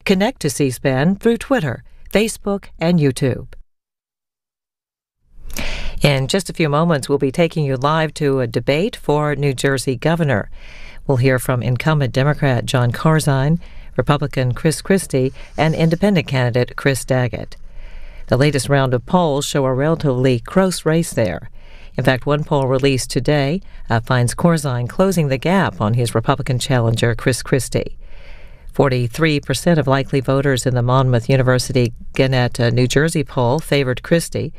Connect to C-SPAN through Twitter, Facebook, and YouTube. In just a few moments, we'll be taking you live to a debate for New Jersey governor. We'll hear from incumbent Democrat Jon Corzine, Republican Chris Christie, and independent candidate Chris Daggett. The latest round of polls show a relatively close race there. In fact, one poll released today finds Corzine closing the gap on his Republican challenger, Chris Christie. 43% of likely voters in the Monmouth University Gannett, New Jersey poll favored Christie,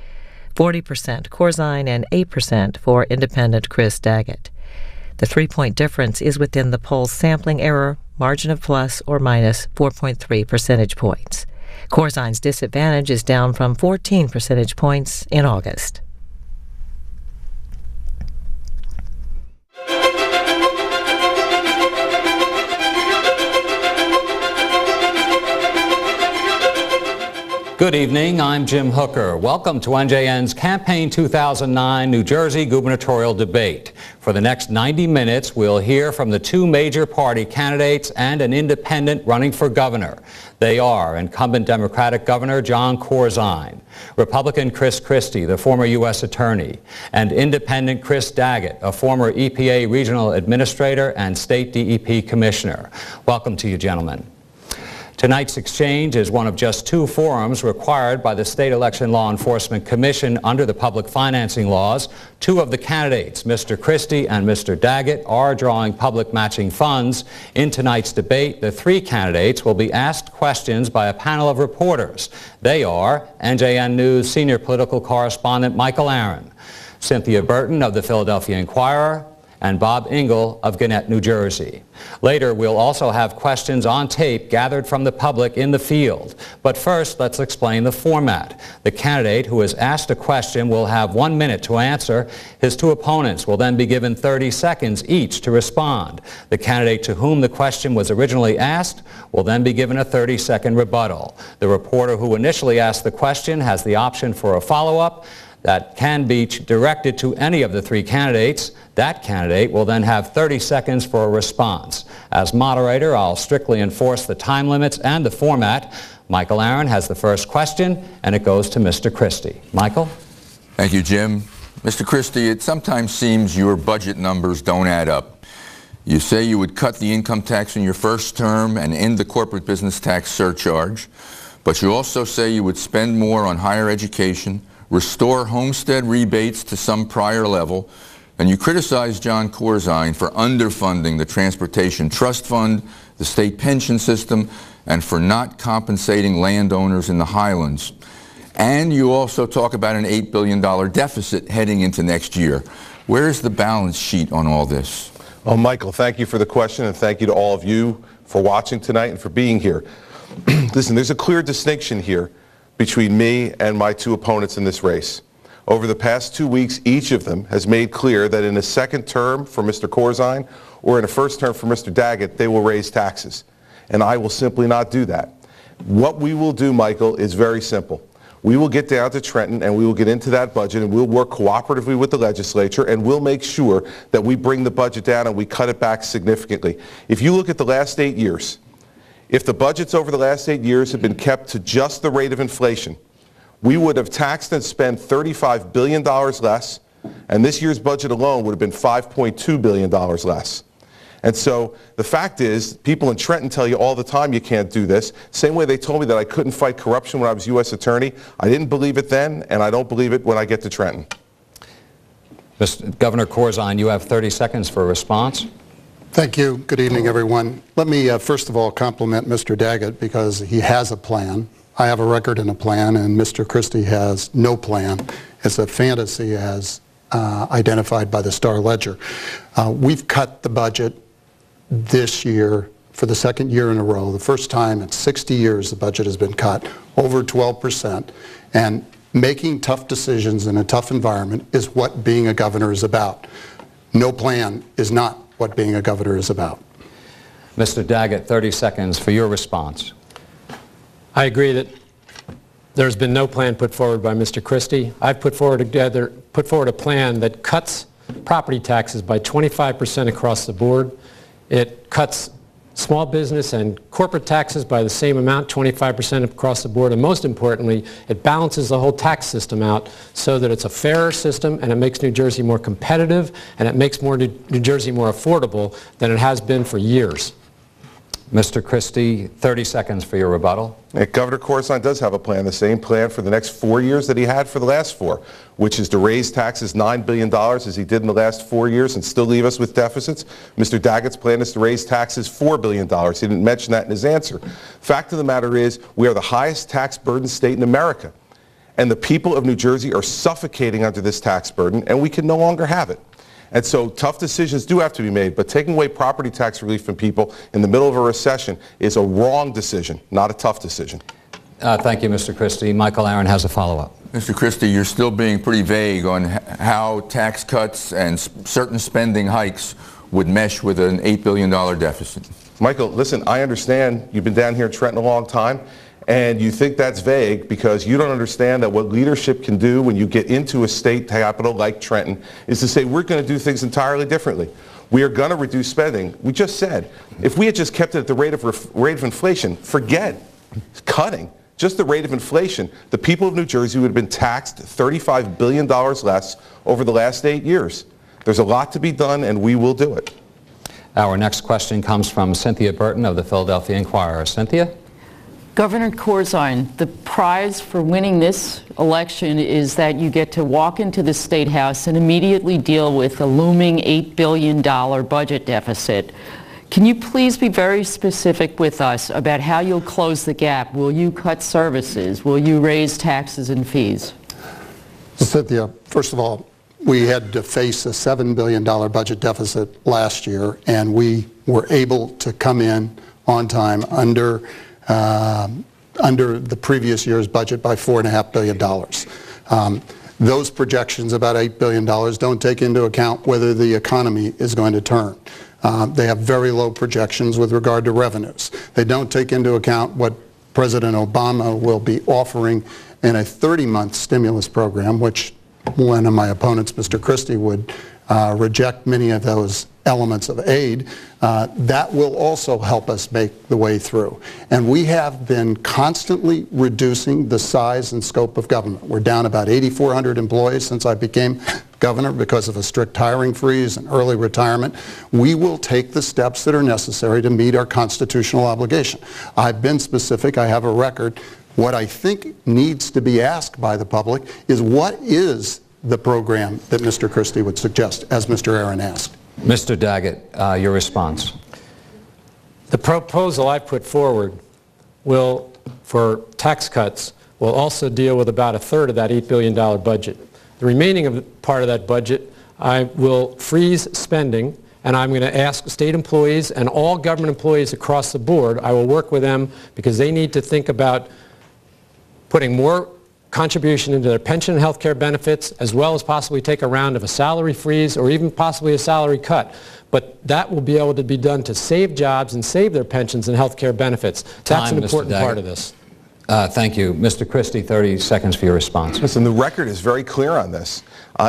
40% Corzine, and 8% for independent Chris Daggett. The 3-point difference is within the poll's sampling error margin of plus or minus 4.3 percentage points. Corzine's disadvantage is down from 14 percentage points in August. Good evening, I'm Jim Hooker. Welcome to NJN's Campaign 2009 New Jersey gubernatorial debate. For the next 90 minutes, we'll hear from the two major party candidates and an independent running for governor. They are incumbent Democratic Governor Jon Corzine, Republican Chris Christie, the former U.S. Attorney, and independent Chris Daggett, a former EPA Regional Administrator and State DEP Commissioner. Welcome to you, gentlemen. Tonight's exchange is one of just two forums required by the State Election Law Enforcement Commission under the public financing laws. Two of the candidates, Mr. Christie and Mr. Daggett, are drawing public matching funds. In tonight's debate, the three candidates will be asked questions by a panel of reporters. They are NJN News senior political correspondent Michael Aaron, Cynthia Burton of the Philadelphia Inquirer, and Bob Engel of Gannett, New Jersey. Later, we'll also have questions on tape gathered from the public in the field. But first, let's explain the format. The candidate who is asked a question will have 1 minute to answer. His two opponents will then be given 30 seconds each to respond. The candidate to whom the question was originally asked will then be given a 30-second rebuttal. The reporter who initially asked the question has the option for a follow-up that can be directed to any of the three candidates. That candidate will then have 30 seconds for a response. As moderator, I'll strictly enforce the time limits and the format. Michael Aaron has the first question, and it goes to Mr. Christie. Michael? Thank you, Jim. Mr. Christie, it sometimes seems your budget numbers don't add up. You say you would cut the income tax in your first term and end the corporate business tax surcharge, but you also say you would spend more on higher education, restore homestead rebates to some prior level, and you criticize Jon Corzine for underfunding the Transportation Trust Fund, the state pension system, and for not compensating landowners in the Highlands. And you also talk about an $8 billion deficit heading into next year. Where is the balance sheet on all this? Well, Michael, thank you for the question, and thank you to all of you for watching tonight and for being here. Listen, there's a clear distinction here between me and my two opponents in this race. Over the past 2 weeks, each of them has made clear that in a second term for Mr. Corzine or in a first term for Mr. Daggett, they will raise taxes. And I will simply not do that. What we will do, Michael, is very simple. We will get down to Trenton and we will get into that budget and we'll work cooperatively with the legislature and we'll make sure that we bring the budget down and we cut it back significantly. If you look at the last 8 years, if the budgets over the last 8 years had been kept to just the rate of inflation, we would have taxed and spent $35 billion less, and this year's budget alone would have been $5.2 billion less. And so the fact is, people in Trenton tell you all the time you can't do this. Same way they told me that I couldn't fight corruption when I was U.S. Attorney. I didn't believe it then, and I don't believe it when I get to Trenton. Governor Corzine, you have 30 seconds for a response. Thank you. Good evening, everyone. Let me first of all compliment Mr. Daggett because he has a plan. I have a record and a plan, and Mr. Christie has no plan. It's a fantasy as identified by the Star Ledger. We've cut the budget this year for the second year in a row. The first time in 60 years the budget has been cut, over 12%. And making tough decisions in a tough environment is what being a governor is about. No plan is not what being a governor is about. Mr. Daggett, 30 seconds for your response. I agree that there's been no plan put forward by Mr. Christie. I've put forward a plan that cuts property taxes by 25% across the board. It cuts small business and corporate taxes by the same amount, 25% across the board, and most importantly, it balances the whole tax system out so that it's a fairer system and it makes New Jersey more competitive and it makes New Jersey more affordable than it has been for years. Mr. Christie, 30 seconds for your rebuttal. Governor Corzine does have a plan, the same plan for the next 4 years that he had for the last 4, which is to raise taxes $9 billion as he did in the last 4 years and still leave us with deficits. Mr. Daggett's plan is to raise taxes $4 billion. He didn't mention that in his answer. Fact of the matter is, we are the highest tax burden state in America. And the people of New Jersey are suffocating under this tax burden, and we can no longer have it. And so tough decisions do have to be made, but taking away property tax relief from people in the middle of a recession is a wrong decision, not a tough decision. Thank you, Mr. Christie. Michael Aaron has a follow-up. Mr. Christie, you're still being pretty vague on how tax cuts and certain spending hikes would mesh with an $8 billion deficit. Michael, listen, I understand you've been down here in Trenton a long time, and you think that's vague because you don't understand that what leadership can do when you get into a state capital like Trenton is to say we're going to do things entirely differently. We are going to reduce spending. We just said if we had just kept it at the rate of inflation, forget cutting, just the rate of inflation, the people of New Jersey would have been taxed $35 billion less over the last 8 years. There's a lot to be done, and we will do it. Our next question comes from Cynthia Burton of the Philadelphia Inquirer. Cynthia? Governor Corzine, the prize for winning this election is that you get to walk into the State House and immediately deal with a looming $8 billion budget deficit. Can you please be very specific with us about how you'll close the gap? Will you cut services? Will you raise taxes and fees? Cynthia, first of all, we had to face a $7 billion budget deficit last year, and we were able to come in on time under the previous year's budget by $4.5 billion. Those projections, about $8 billion, don't take into account whether the economy is going to turn. They have very low projections with regard to revenues. They don't take into account what President Obama will be offering in a 30-month stimulus program, which one of my opponents, Mr. Christie, would reject many of those elements of aid. That will also help us make the way through. And we have been constantly reducing the size and scope of government. We're down about 8,400 employees since I became governor because of a strict hiring freeze and early retirement. We will take the steps that are necessary to meet our constitutional obligation. I've been specific. I have a record. What I think needs to be asked by the public is what is the program that Mr. Christie would suggest, as Mr. Aaron asked. Mr. Daggett, your response. The proposal I put forward will, for tax cuts, will also deal with about a third of that $8 billion budget. The remaining part of that budget, I will freeze spending, and I'm going to ask state employees and all government employees across the board, I will work with them because they need to think about putting more contribution into their pension and health care benefits, as well as possibly take a round of a salary freeze or even possibly a salary cut. But that will be able to be done to save jobs and save their pensions and health care benefits. That's an important part of this. Thank you. Mr. Christie, 30 seconds for your response. Listen, the record is very clear on this.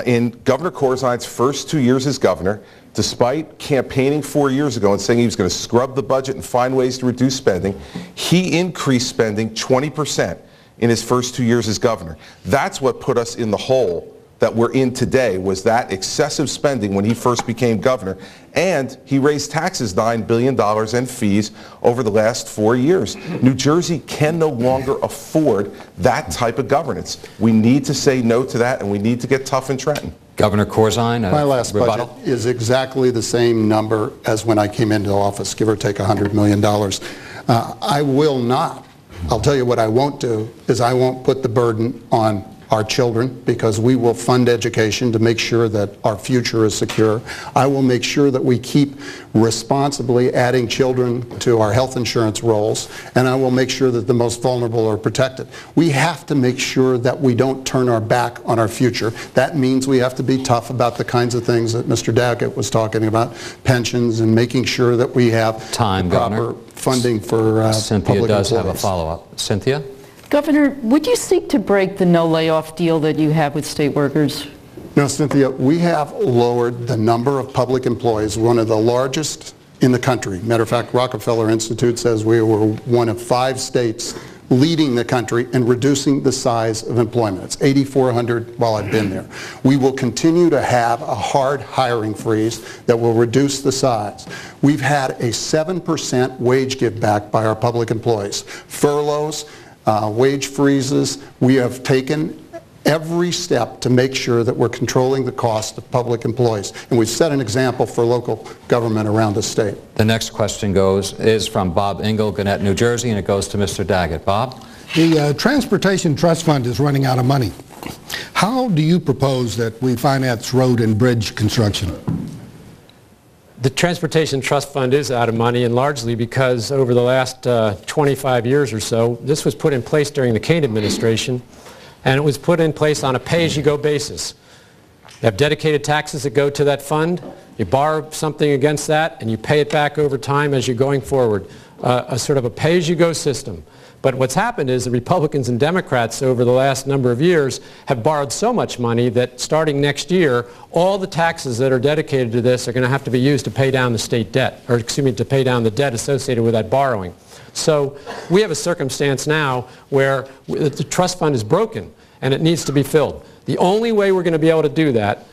In Governor Corzine's first 2 years as governor, despite campaigning 4 years ago and saying he was going to scrub the budget and find ways to reduce spending, he increased spending 20% in his first 2 years as governor. That's what put us in the hole that we're in today, was that excessive spending when he first became governor. And he raised taxes $9 billion and fees over the last 4 years. New Jersey can no longer afford that type of governance. We need to say no to that, and we need to get tough in Trenton. Governor Corzine, my last rebuttal. budget is exactly the same number as when I came into office, give or take $100 million. I will not. I'll tell you what I won't do is I won't put the burden on our children, because we will fund education to make sure that our future is secure. I will make sure that we keep responsibly adding children to our health insurance rolls, and I will make sure that the most vulnerable are protected. We have to make sure that we don't turn our back on our future. That means we have to be tough about the kinds of things that Mr. Daggett was talking about, pensions, and making sure that we have proper funding for Cynthia public does employees. have a follow-up. Cynthia? Governor, would you seek to break the no layoff deal that you have with state workers? No, Cynthia, we have lowered the number of public employees, one of the largest in the country. Matter of fact, Rockefeller Institute says we were one of 5 states leading the country in reducing the size of employment. It's 8,400 while I've been there. We will continue to have a hard hiring freeze that will reduce the size. We've had a 7% wage give back by our public employees. Furloughs, wage freezes, we have taken every step to make sure that we're controlling the cost of public employees. And we've set an example for local government around the state. The next question is from Bob Engel, Gannett, New Jersey, and it goes to Mr. Daggett. Bob? The Transportation Trust Fund is running out of money. How do you propose that we finance road and bridge construction? The Transportation Trust Fund is out of money, and largely because over the last 25 years or so, this was put in place during the Kane administration, and it was put in place on a pay-as-you-go basis. You have dedicated taxes that go to that fund, you borrow something against that, and you pay it back over time as you're going forward. A sort of a pay-as-you-go system. But what's happened is the Republicans and Democrats over the last number of years have borrowed so much money that starting next year, all the taxes that are dedicated to this are going to have to be used to pay down the state debt, or excuse me, to pay down the debt associated with that borrowing. So we have a circumstance now where the trust fund is broken and it needs to be filled. The only way we're going to be able to do that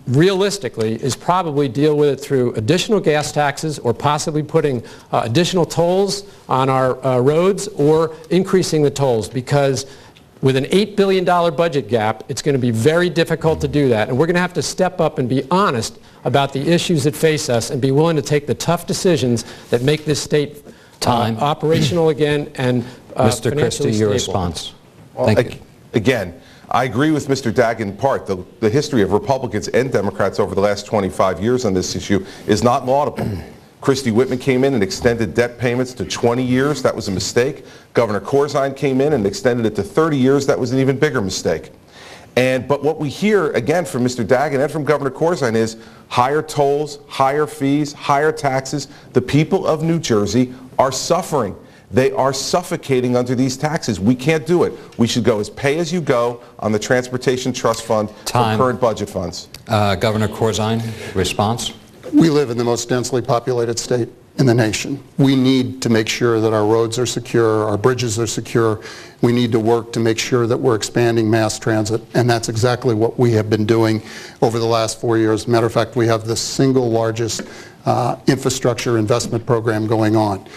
realistically is probably deal with it through additional gas taxes or possibly putting additional tolls on our roads or increasing the tolls, because with an $8 billion budget gap, it's going to be very difficult to do that. And we're going to have to step up and be honest about the issues that face us and be willing to take the tough decisions that make this state operational again and Mr. Christie, your response. Well, again, I agree with Mr. Daggett in part. The history of Republicans and Democrats over the last 25 years on this issue is not laudable. Christie Whitman came in and extended debt payments to 20 years. That was a mistake. Governor Corzine came in and extended it to 30 years. That was an even bigger mistake. But what we hear, again, from Mr. Daggett and from Governor Corzine is higher tolls, higher fees, higher taxes. The people of New Jersey are suffering. They are suffocating under these taxes. We can't do it. We should go as pay-as-you-go on the Transportation Trust Fund for current budget funds. Governor Corzine, response? We live in the most densely populated state in the nation. We need to make sure that our roads are secure, our bridges are secure. We need to work to make sure that we're expanding mass transit, and that's exactly what we have been doing over the last 4 years. Matter of fact, we have the single largest infrastructure investment program going on.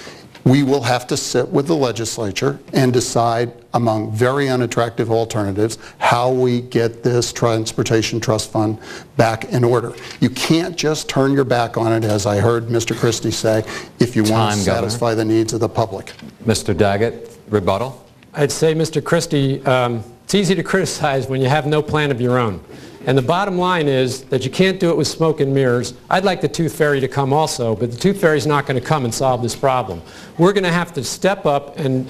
We will have to sit with the legislature and decide among very unattractive alternatives how we get this Transportation Trust Fund back in order. You can't just turn your back on it, as I heard Mr. Christie say, if you want to satisfy the needs of the public. Mr. Daggett, rebuttal? I'd say, Mr. Christie, it's easy to criticize when you have no plan of your own. And the bottom line is that you can't do it with smoke and mirrors. I'd like the Tooth Fairy to come also, but the Tooth Fairy is not going to come and solve this problem. We're going to have to step up and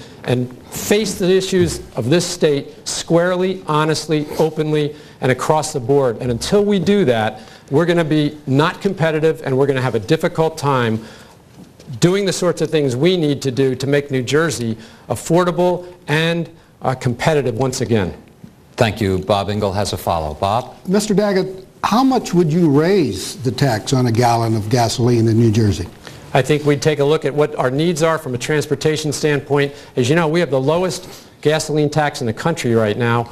face the issues of this state squarely, honestly, openly, and across the board. And until we do that, we're going to be not competitive, and we're going to have a difficult time doing the sorts of things we need to do to make New Jersey affordable and competitive once again. Thank you. Bob Engel has a follow. Bob? Mr. Daggett, how much would you raise the tax on a gallon of gasoline in New Jersey? I think we'd take a look at what our needs are from a transportation standpoint. As you know, we have the lowest gasoline tax in the country right now.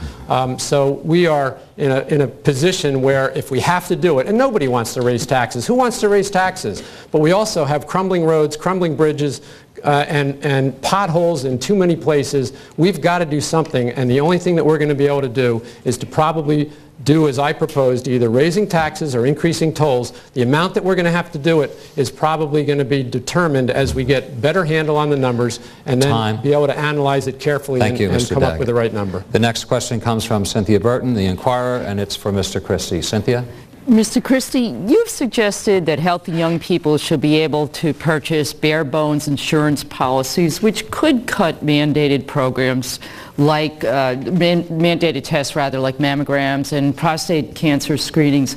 So we are in a position where if we have to do it, and nobody wants to raise taxes. Who wants to raise taxes? But we also have crumbling roads, crumbling bridges, and potholes in too many places. We've got to do something, and the only thing that we're going to be able to do is to probably do as I proposed, either raising taxes or increasing tolls. The amount that we're going to have to do it is probably going to be determined as we get better handle on the numbers and then be able to analyze it carefully and come up with the right number. The next question comes from Cynthia Burton, the Inquirer, and it's for Mr. Christie. Cynthia? Mr. Christie, you've suggested that healthy young people should be able to purchase bare-bones insurance policies, which could cut mandated programs like mandated tests, rather, like mammograms and prostate cancer screenings.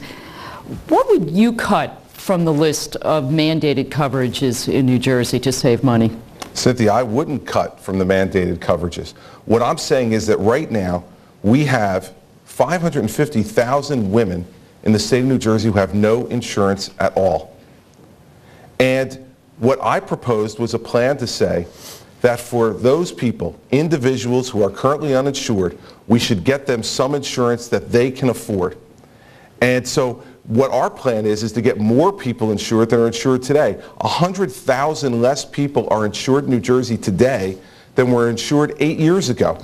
What would you cut from the list of mandated coverages in New Jersey to save money? Cynthia, I wouldn't cut from the mandated coverages. What I'm saying is that right now we have 550,000 women in the state of New Jersey who have no insurance at all. And what I proposed was a plan to say that for those people, individuals who are currently uninsured, we should get them some insurance that they can afford. And so what our plan is to get more people insured than are insured today. 100,000 less people are insured in New Jersey today than were insured 8 years ago.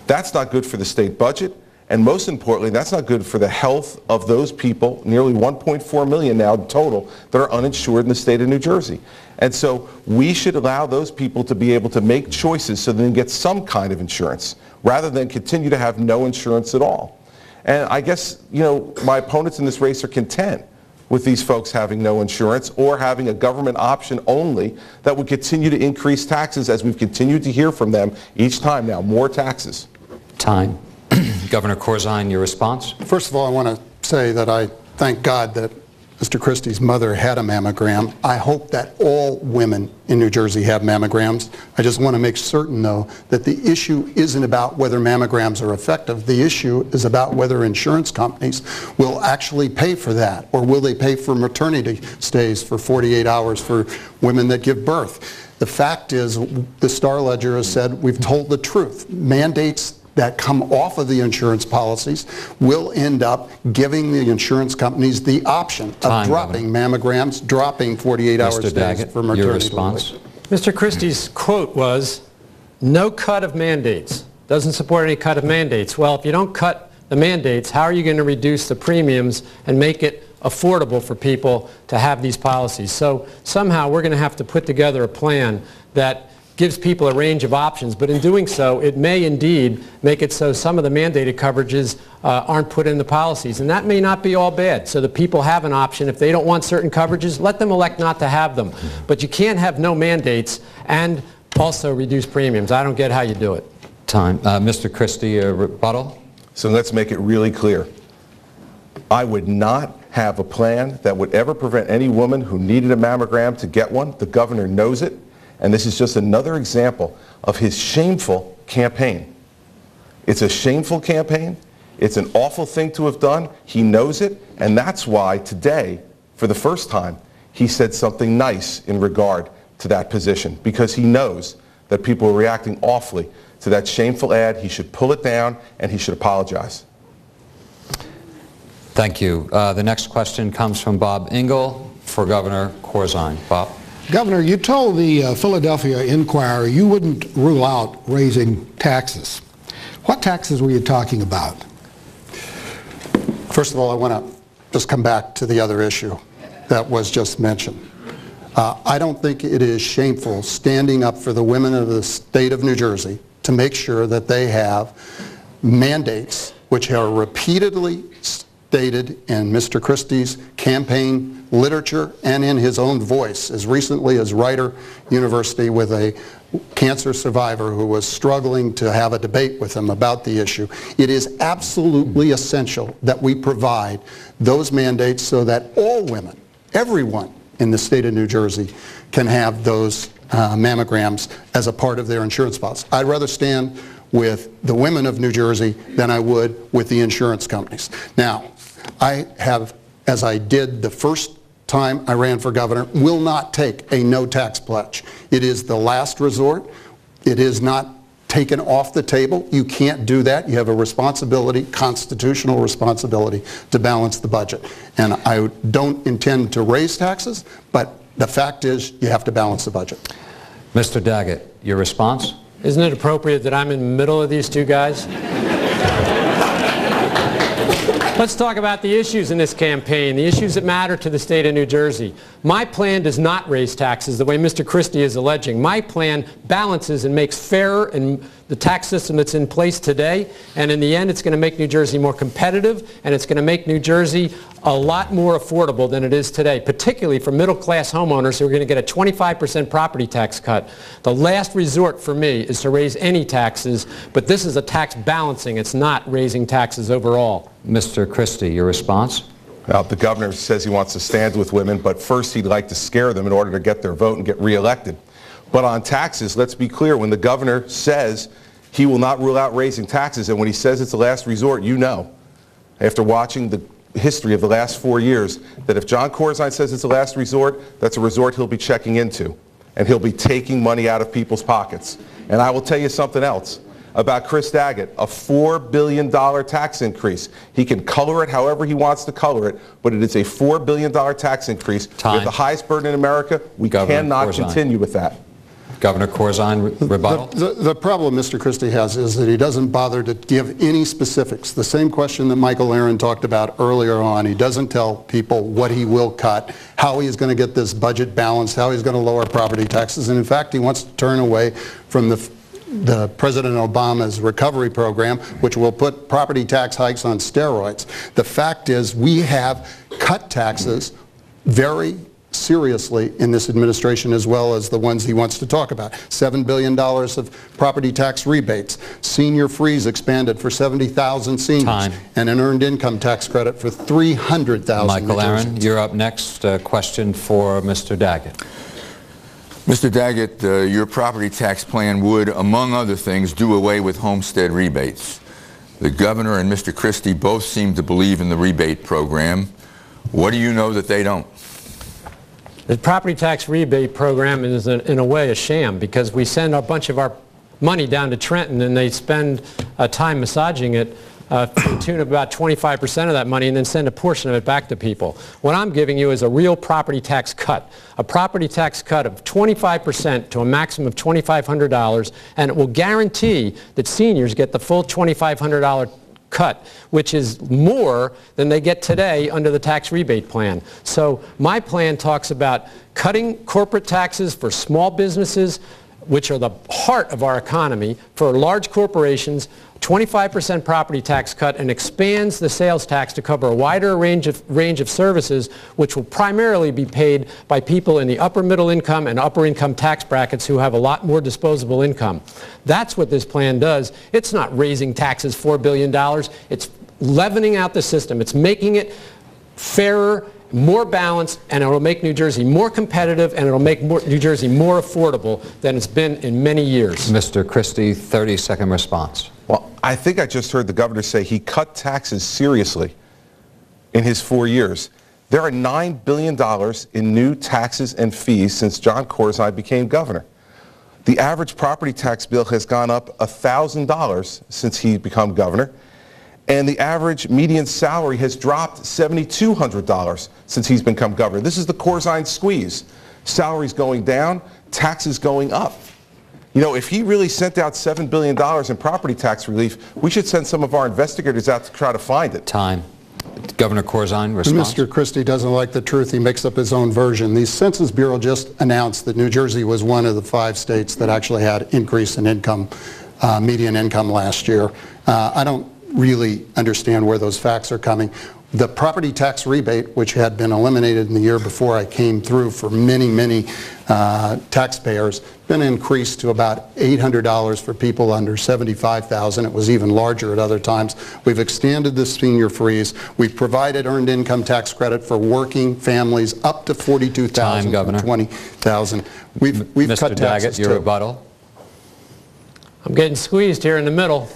That's not good for the state budget, and most importantly, that's not good for the health of those people, nearly 1.4 million now in total, that are uninsured in the state of New Jersey. And so we should allow those people to be able to make choices so they can get some kind of insurance, rather than continue to have no insurance at all. And I guess, you know, my opponents in this race are content with these folks having no insurance or having a government option only that would continue to increase taxes, as we've continued to hear from them each time now, more taxes. Time. Governor Corzine, your response? First of all, I want to say that I thank God that Mr. Christie's mother had a mammogram. I hope that all women in New Jersey have mammograms. I just want to make certain, though, that the issue isn't about whether mammograms are effective. The issue is about whether insurance companies will actually pay for that, or will they pay for maternity stays for 48 hours for women that give birth. The fact is, the Star Ledger has said we've told the truth. Mandates that come off of the insurance policies will end up giving the insurance companies the option of dropping mammograms, dropping 48-hour stays for maternity. Your response? Mr. Christie's quote was, "No cut of mandates." Doesn't support any cut of mandates. Well, if you don't cut the mandates, how are you going to reduce the premiums and make it affordable for people to have these policies? So somehow we're going to have to put together a plan that gives people a range of options, but in doing so, it may indeed make it so some of the mandated coverages aren't put in the policies, and that may not be all bad. So the people have an option. If they don't want certain coverages, let them elect not to have them. But you can't have no mandates and also reduce premiums. I don't get how you do it. Time. Mr. Christie, rebuttal? So let's make it really clear. I would not have a plan that would ever prevent any woman who needed a mammogram to get one. The governor knows it. And this is just another example of his shameful campaign. It's a shameful campaign. It's an awful thing to have done. He knows it, and that's why today, for the first time, he said something nice in regard to that position, because he knows that people are reacting awfully to that shameful ad. He should pull it down, and he should apologize. Thank you. The next question comes from Bob Engel for Governor Corzine. Bob? Governor, you told the Philadelphia Inquirer you wouldn't rule out raising taxes. What taxes were you talking about? First of all, I want to just come back to the other issue that was just mentioned. I don't think it is shameful standing up for the women of the state of New Jersey to make sure that they have mandates which are repeatedly stated in Mr. Christie's campaign literature and in his own voice, as recently as Rider University, with a cancer survivor who was struggling to have a debate with him about the issue. It is absolutely essential that we provide those mandates so that all women, everyone in the state of New Jersey, can have those mammograms as a part of their insurance policy. I'd rather stand with the women of New Jersey than I would with the insurance companies. Now, I have, as I did the first time I ran for governor, will not take a no tax pledge. It is the last resort. It is not taken off the table. You can't do that. You have a responsibility, constitutional responsibility, to balance the budget. And I don't intend to raise taxes, but the fact is you have to balance the budget. Mr. Daggett, your response? Isn't it appropriate that I'm in the middle of these two guys? Let's talk about the issues in this campaign, the issues that matter to the state of New Jersey. My plan does not raise taxes the way Mr. Christie is alleging. My plan balances and makes fairer and the tax system that's in place today, and in the end it's going to make New Jersey more competitive, and it's going to make New Jersey a lot more affordable than it is today, particularly for middle-class homeowners who are going to get a 25% property tax cut. The last resort for me is to raise any taxes, but this is a tax balancing. It's not raising taxes overall. Mr. Christie, your response? Well, the governor says he wants to stand with women, but first he'd like to scare them in order to get their vote and get reelected. But on taxes, let's be clear, when the governor says he will not rule out raising taxes, and when he says it's the last resort, you know, after watching the history of the last 4 years, that if John Corzine says it's the last resort, that's a resort he'll be checking into. and he'll be taking money out of people's pockets. And I will tell you something else about Chris Daggett, a $4 billion tax increase. He can color it however he wants to color it, but it is a $4 billion tax increase. Time. We have the highest burden in America. We Governor cannot Corzine. continue with that. Governor Corzine, rebuttal. The problem Mr. Christie has is that he doesn't bother to give any specifics. The same question that Michael Aaron talked about earlier on. He doesn't tell people what he will cut, how he's going to get this budget balanced, how he's going to lower property taxes. And in fact, he wants to turn away from the President Obama's recovery program, which will put property tax hikes on steroids. The fact is we have cut taxes very seriously in this administration, as well as the ones he wants to talk about. $7 billion of property tax rebates, senior freeze expanded for 70,000 seniors, Time. and an earned income tax credit for 300,000 Michael Aaron, New Jerseyans. you're up next. Question for Mr. Daggett. Mr. Daggett, your property tax plan would, among other things, do away with homestead rebates. The governor and Mr. Christie both seem to believe in the rebate program. What do you know that they don't? The property tax rebate program is, in a way, a sham, because we send a bunch of our money down to Trenton and they spend time massaging it to the tune of about 25% of that money and then send a portion of it back to people. What I'm giving you is a real property tax cut, a property tax cut of 25% to a maximum of $2,500, and it will guarantee that seniors get the full $2,500 cut, which is more than they get today under the tax rebate plan. So my plan talks about cutting corporate taxes for small businesses, which are the heart of our economy, for large corporations, 25% property tax cut, and expands the sales tax to cover a wider range of services, which will primarily be paid by people in the upper middle income and upper income tax brackets who have a lot more disposable income. That's what this plan does. It's not raising taxes $4 billion. It's leavening out the system. It's making it fairer, more balanced, and it will make New Jersey more competitive, and it will make New Jersey more affordable than it's been in many years. Mr. Christie, 30-second response. Well, I think I just heard the governor say he cut taxes seriously in his 4 years. There are $9 billion in new taxes and fees since John Corzine became governor. The average property tax bill has gone up $1,000 since he's become governor, and the average median salary has dropped $7,200 since he's become governor. This is the Corzine squeeze. Salaries going down, taxes going up. You know, if he really sent out $7 billion in property tax relief, we should send some of our investigators out to try to find it. Time. Governor Corzine, response. Mr. Christie doesn't like the truth. He makes up his own version. The Census Bureau just announced that New Jersey was one of the 5 states that actually had increase in income, median income last year. I don't really understand where those facts are coming. The property tax rebate, which had been eliminated in the year before I came through for many taxpayers, been increased to about $800 for people under $75,000. It was even larger at other times. We've extended the senior freeze. We've provided earned income tax credit for working families up to $42,000 to $20,000. We've Mr. cut Daggett, taxes your too. rebuttal. I'm getting squeezed here in the middle.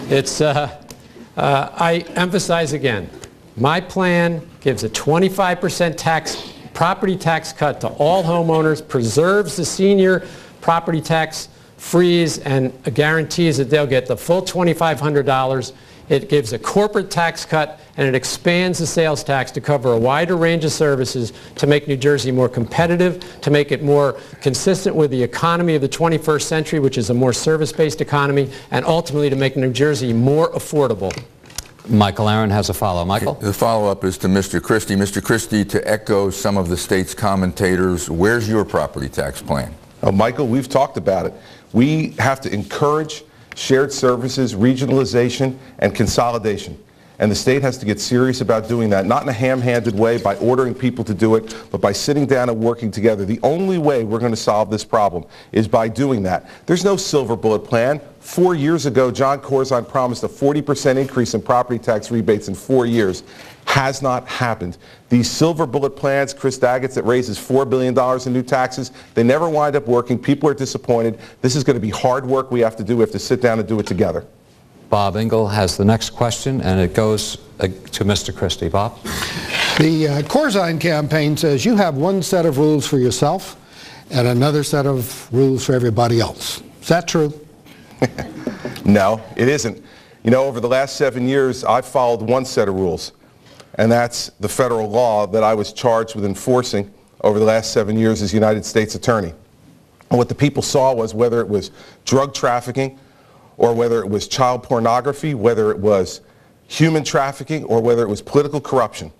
It's, I emphasize again, my plan gives a 25% property tax cut to all homeowners, preserves the senior property tax freeze, and guarantees that they'll get the full $2,500. It gives a corporate tax cut, and it expands the sales tax to cover a wider range of services to make New Jersey more competitive, to make it more consistent with the economy of the 21st century, which is a more service-based economy, and ultimately to make New Jersey more affordable. Michael Aaron has a follow. Michael? The follow-up is to Mr. Christie. Mr. Christie, to echo some of the state's commentators, where's your property tax plan? Michael, we've talked about it. We have to encourage shared services, regionalization, and consolidation. And the state has to get serious about doing that, not in a ham-handed way by ordering people to do it, but by sitting down and working together. The only way we're going to solve this problem is by doing that. There's no silver bullet plan. 4 years ago, John Corzine promised a 40% increase in property tax rebates in 4 years. Has not happened. These silver bullet plans, Chris Daggett's that raises $4 billion in new taxes, they never wind up working. People are disappointed. This is going to be hard work we have to do. We have to sit down and do it together. Bob Engel has the next question, and it goes to Mr. Christie. Bob? The Corzine campaign says you have one set of rules for yourself and another set of rules for everybody else. Is that true? No, it isn't. You know, over the last 7 years, I've followed one set of rules, and that's the federal law that I was charged with enforcing over the last 7 years as United States Attorney. And what the people saw was whether it was drug trafficking, or whether it was child pornography, whether it was human trafficking, or whether it was political corruption.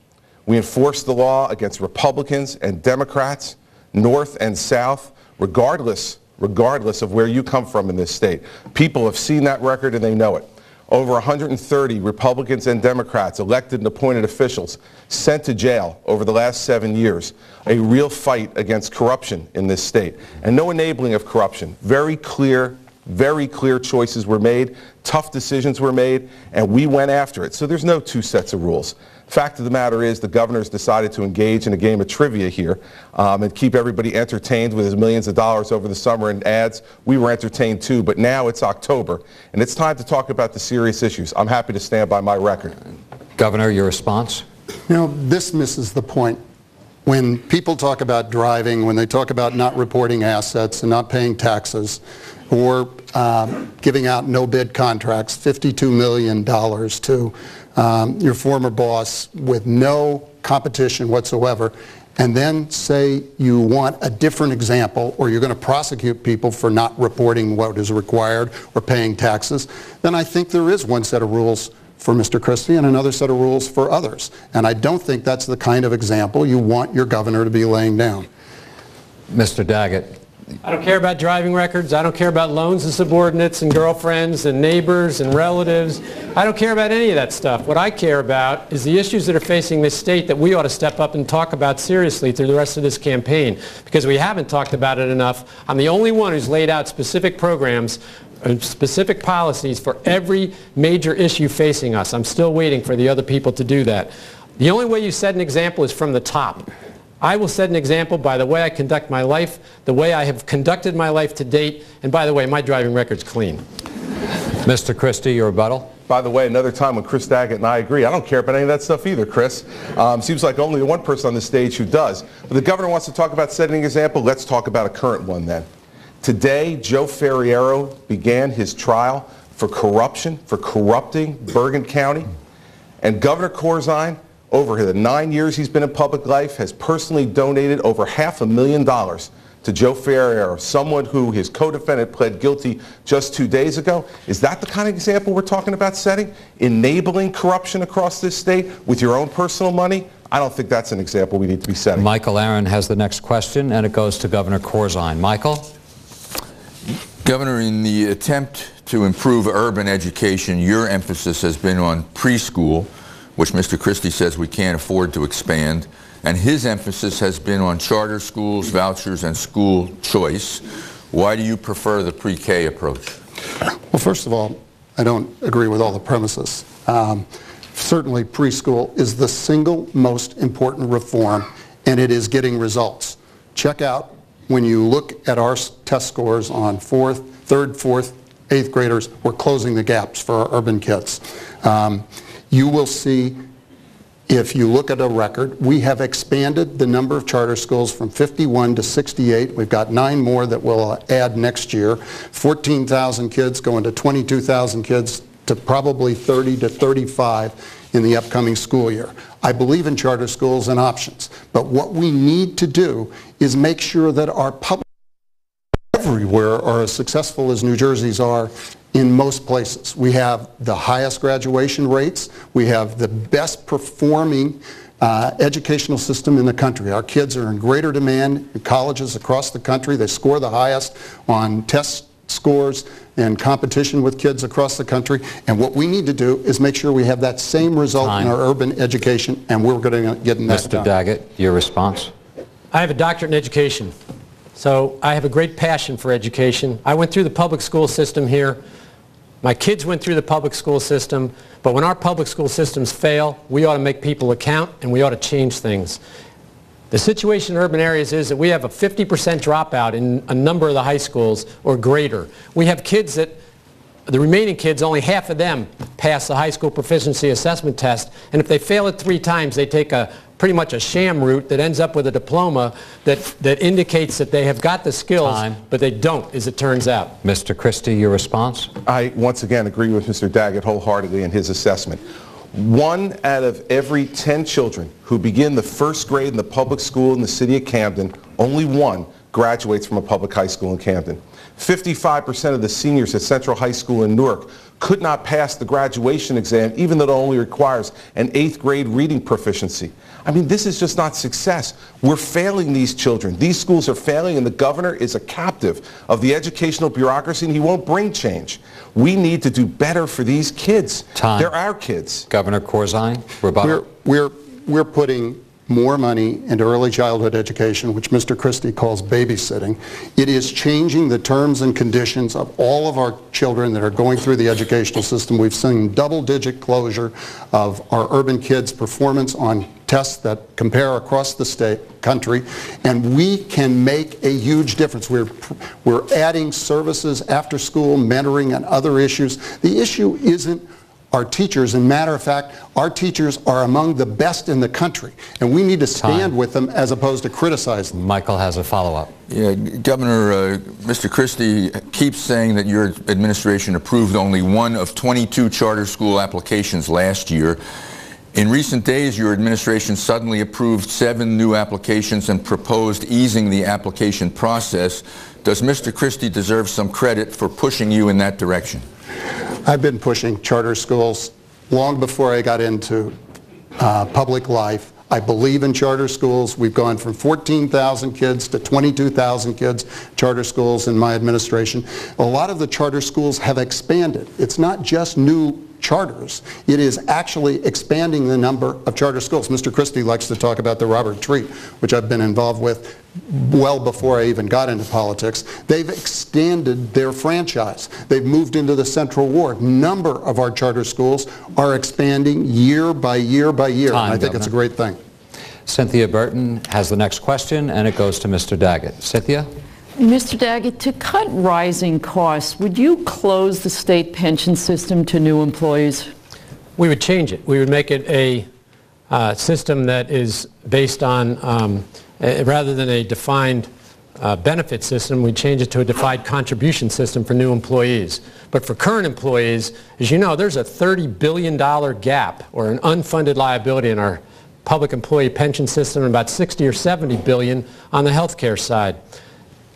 We enforced the law against Republicans and Democrats, North and South, regardless of where you come from in this state. People have seen that record and they know it. Over 130 Republicans and Democrats, elected and appointed officials, sent to jail over the last 7 years. A real fight against corruption in this state. And no enabling of corruption. Very clear choices were made, tough decisions were made, and we went after it. So there's no two sets of rules. Fact of the matter is the governor's decided to engage in a game of trivia here and keep everybody entertained with his millions of dollars over the summer in ads. We were entertained too, but now it's October, and it's time to talk about the serious issues. I'm happy to stand by my record. Governor, your response? You know, this misses the point. When people talk about driving, when they talk about not reporting assets and not paying taxes, or giving out no-bid contracts, $52 million to your former boss with no competition whatsoever, and then say you want a different example, or you're going to prosecute people for not reporting what is required or paying taxes, then I think there is one set of rules for Mr. Christie and another set of rules for others. And I don't think that's the kind of example you want your governor to be laying down. Mr. Daggett. I don't care about driving records. I don't care about loans and subordinates and girlfriends and neighbors and relatives. I don't care about any of that stuff. What I care about is the issues that are facing this state that we ought to step up and talk about seriously through the rest of this campaign, because we haven't talked about it enough. I'm the only one who's laid out specific programs and specific policies for every major issue facing us. I'm still waiting for the other people to do that. The only way you set an example is from the top. I will set an example by the way I conduct my life, the way I have conducted my life to date, and by the way, my driving record's clean. Mr. Christie, your rebuttal? By the way, another time when Chris Daggett and I agree. I don't care about any of that stuff either, Chris. Seems like only one person on the stage who does. But the governor wants to talk about setting an example. Let's talk about a current one then. Today, Joe Ferriero began his trial for corruption, for corrupting Bergen County. And Governor Corzine, over the 9 years he's been in public life, has personally donated over $500,000 to Joe Ferriero, someone who his co-defendant pled guilty just 2 days ago. Is that the kind of example we're talking about setting? Enabling corruption across this state with your own personal money? I don't think that's an example we need to be setting. Michael Aaron has the next question, and it goes to Governor Corzine. Michael? Governor, in the attempt to improve urban education, your emphasis has been on preschool, which Mr. Christie says we can't afford to expand, and his emphasis has been on charter schools, vouchers, and school choice. Why do you prefer the pre-K approach? Well, first of all, I don't agree with all the premises. Certainly preschool is the single most important reform, and it is getting results. Check out when you look at our test scores on third, fourth, eighth graders, we're closing the gaps for our urban kids. You will see, if you look at a record, we have expanded the number of charter schools from 51 to 68. We've got 9 more that we'll add next year. 14,000 kids going to 22,000 kids to probably 30 to 35 in the upcoming school year. I believe in charter schools and options, but what we need to do is make sure that our public everywhere are as successful as New Jersey's are in most places. We have the highest graduation rates. We have the best performing educational system in the country. Our kids are in greater demand in colleges across the country. They score the highest on test scores and competition with kids across the country. And what we need to do is make sure we have that same result in our urban education, and we're going to get in that done. Mr. Daggett, your response? I have a doctorate in education, so I have a great passion for education. I went through the public school system here. My kids went through the public school system, but when our public school systems fail, we ought to make people account, and we ought to change things. The situation in urban areas is that we have a 50% dropout in a number of the high schools or greater. We have kids that, the remaining kids, only half of them pass the high school proficiency assessment test, and if they fail it 3 times, they take a pretty much a sham route that ends up with a diploma that indicates that they have got the skills, but they don't, as it turns out. Mr. Christie, your response? I once again agree with Mr. Daggett wholeheartedly in his assessment. 1 out of every 10 children who begin the first grade in the public school in the city of Camden, only 1 graduates from a public high school in Camden. 55% of the seniors at Central High School in Newark could not pass the graduation exam, even though it only requires an 8th grade reading proficiency. I mean, this is just not success. We're failing these children. These schools are failing, and the governor is a captive of the educational bureaucracy, and he won't bring change. We need to do better for these kids. They're our kids. Governor Corzine, rebuttal. We're putting more money into early childhood education, which Mr. Christie calls babysitting. It is changing the terms and conditions of all of our children that are going through the educational system. We've seen double-digit closure of our urban kids' performance on tests that compare across the country, and we can make a huge difference. We're adding services, after school, mentoring, and other issues. The issue isn't our teachers. And matter of fact, our teachers are among the best in the country, and we need to stand with them as opposed to criticize them. Michael has a follow-up. Yeah, Governor, Mr. Christie keeps saying that your administration approved only 1 of 22 charter school applications last year. In recent days, your administration suddenly approved 7 new applications and proposed easing the application process. Does Mr. Christie deserve some credit for pushing you in that direction? I've been pushing charter schools long before I got into public life. I believe in charter schools. We've gone from 14,000 kids to 22,000 kids, charter schools in my administration. A lot of the charter schools have expanded. It's not just new charters. It is actually expanding the number of charter schools. Mr. Christie likes to talk about the Robert Treat, which I've been involved with well before I even got into politics. They've extended their franchise. They've moved into the Central Ward. Number of our charter schools are expanding year by year by year. And I think it's a great thing. Cynthia Burton has the next question, and it goes to Mr. Daggett. Cynthia? Mr. Daggett, to cut rising costs, would you close the state pension system to new employees? We would change it. We would make it a system that is based on, rather than a defined benefit system, we change it to a defined contribution system for new employees. But for current employees, as you know, there's a $30 billion gap or an unfunded liability in our public employee pension system and about 60 or 70 billion on the health care side.